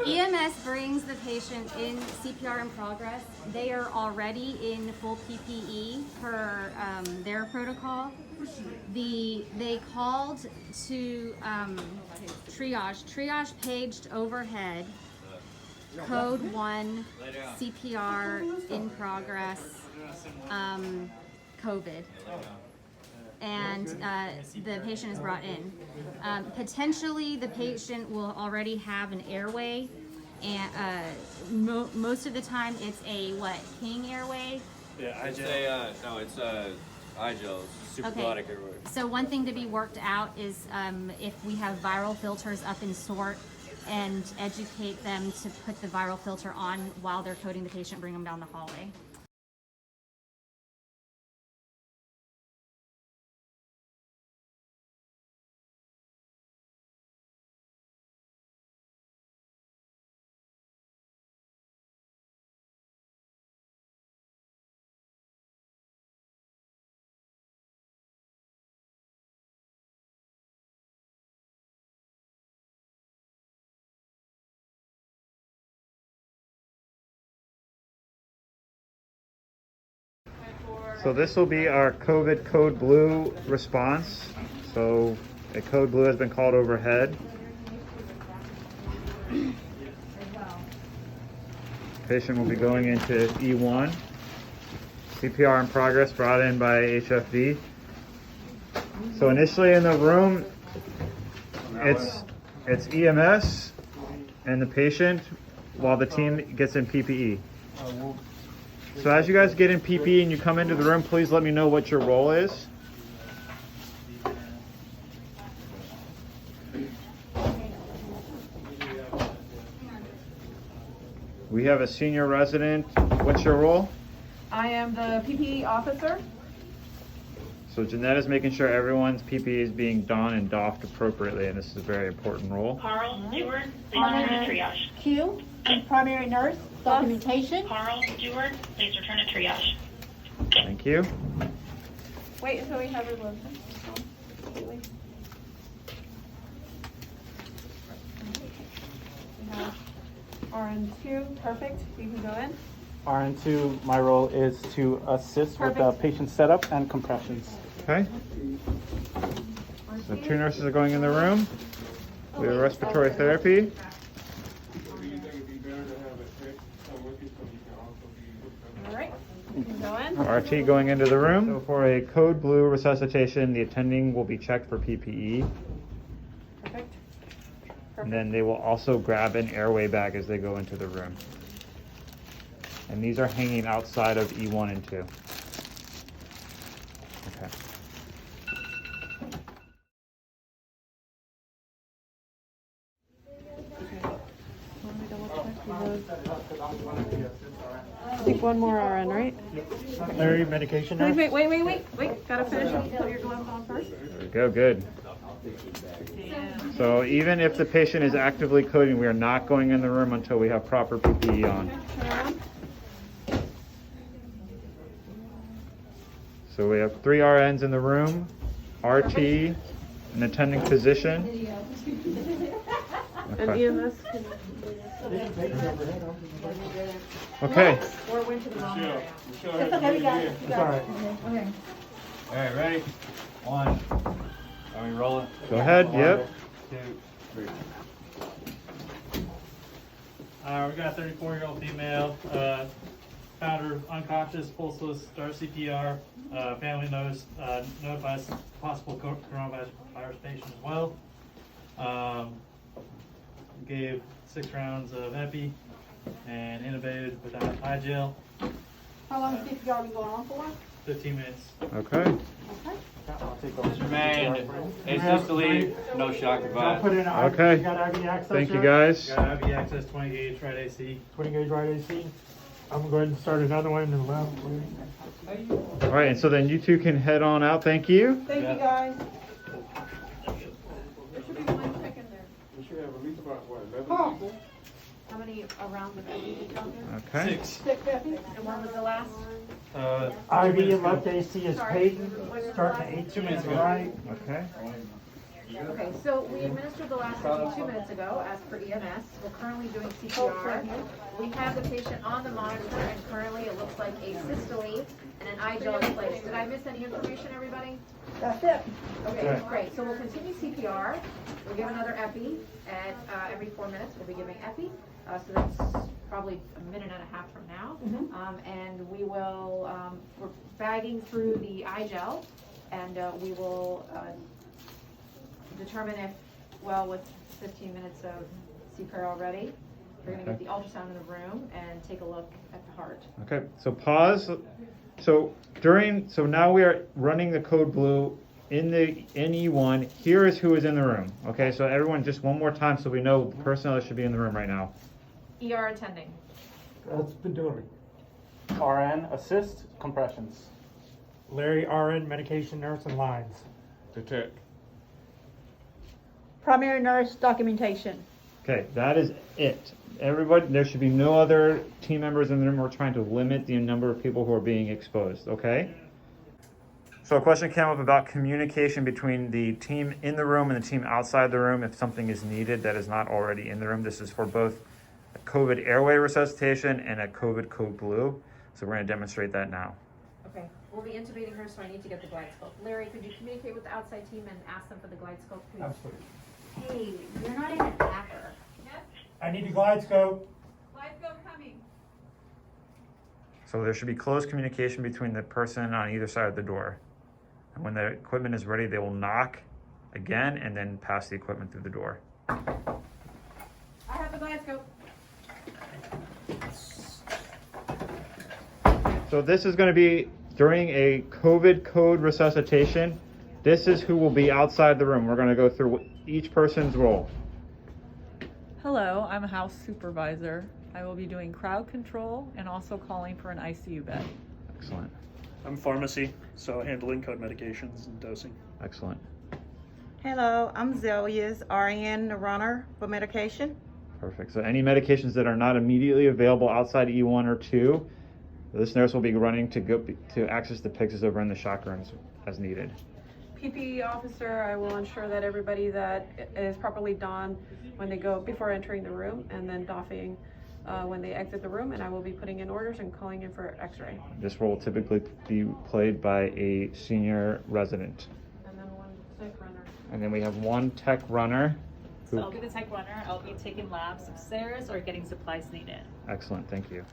EMS brings the patient in CPR in progress. They are already in full PPE per their protocol. They called to triage. Triage paged overhead. Code 1, CPR in progress, COVID. And the patient is brought in. Potentially, the patient will already have an airway, and most of the time, it's a King airway? Yeah, it's iGel, supraglottic airway. So one thing to be worked out is if we have viral filters up in SORT, and educate them to put the viral filter on while they're coding the patient, bring them down the hallway. So this will be our COVID code blue response. So a code blue has been called overhead. Patient will be going into E1. CPR in progress brought in by HFD. So initially in the room, it's EMS and the patient while the team gets in PPE. So as you guys get in PPE and you come into the room, please let me know what your role is. We have a senior resident. What's your role? I am the PPE officer. So Jeanette is making sure everyone's PPE is being donned and doffed appropriately, and this is a very important role. Carl Stewart, please return to triage. Q, primary nurse, documentation. Carl Stewart, please return to triage. Thank you. Wait until we have everyone. We have RN2, perfect. You can go in. RN2, my role is to assist with the patient setup and compressions. Okay. So 2 nurses are going in the room. We have respiratory therapy. All right, you can go in. RT going into the room. So for a code blue resuscitation, the attending will be checked for PPE. Perfect. And then they will also grab an airway bag as they go into the room. And these are hanging outside of E1 and 2. Okay. I think one more RN, right? Larry, medication now? Wait. Gotta finish. Put your gloves on first. There we go, good. So even if the patient is actively coding, we are not going in the room until we have proper PPE on. Turn around. So we have 3 RNs in the room, RT, an attending physician. And Okay. EMS. Okay. Or went to the wrong area. It's okay, we got it. It's all right. Okay. All right, ready? 1. Are we rolling? Go ahead, yep. 2, 3. We got a 34-year-old female, found her unconscious, pulseless, start CPR. Family notifies possible coronavirus patient as well. Gave 6 rounds of epi and intubated without iGel. How long has CPR been going on for? 15 minutes. Okay. Okay. Remained asystole, no shock I'll put device. in an Okay. IV, got IV access. Thank you yet? guys. Got IV access, 20 gauge right AC. 20 gauge right AC. I'm gonna go ahead and start another one in the left. All right, and so then you 2 can head on out. Thank you. Thank you, guys. Oh, How many around the building out there? Okay. 6. 650. And when was the last? IV and left AC is Peyton, starting at 18 2 minutes to the ago. right. Okay. Okay, so we administered the last 52 minutes ago as per EMS. We're currently doing CPR. We have the patient on the monitor and currently it looks like a systole and an eye gel is placed. Did I miss any information, everybody? That's it. Okay, great. So we'll continue CPR. We'll give another epi at every 4 minutes. We'll be giving epi. So that's probably a minute and a half from now. And we will, we're bagging through the eye gel and we will determine if, well, with 15 minutes of CPR already, we're gonna get the ultrasound in the room and take a look at the heart. Okay, so pause. So now we are running the code blue in the NE1. Here is who is in the room. Okay, so everyone just one more time so we know the personnel that should be in the room right now. ER attending. That's Bedori. RN, assist, compressions. Larry, RN, medication nurse and lines. Detect. Primary nurse, documentation. Okay, that is it. Everybody, there should be no other team members in the room. We're trying to limit the number of people who are being exposed, okay? So a question came up about communication between the team in the room and the team outside the room if something is needed that is not already in the room. This is for both a COVID airway resuscitation and a COVID code blue. So we're gonna demonstrate that now. Okay, we'll be intubating her, so I need to get the glide scope. Larry, could you communicate with the outside team and ask them for the glide scope, please? Absolutely. Hey, you're not even a hacker. I need a glide scope. Glide scope coming. So there should be close communication between the person on either side of the door. And when the equipment is ready, they will knock again and then pass the equipment through the door. I have the glide scope. So this is going to be during a COVID code resuscitation. This is who will be outside the room. We're going to go through each person's role. Hello, I'm a house supervisor. I will be doing crowd control and also calling for an ICU bed. Excellent. I'm pharmacy, so handling code medications and dosing. Excellent. Hello, I'm Zelia's RN runner for medication. Perfect. So any medications that are not immediately available outside E1 or 2, this nurse will be running to access the PICSs over in the shock rooms as needed. PPE officer, I will ensure that everybody that is properly donned when they go, before entering the room, and then doffing when they exit the room, and I will be putting in orders and calling in for x-ray. This role will typically be played by a senior resident. And then one tech runner. And then we have one tech runner. So I'll be the tech runner. I'll be taking labs upstairs or getting supplies needed. Excellent, thank you.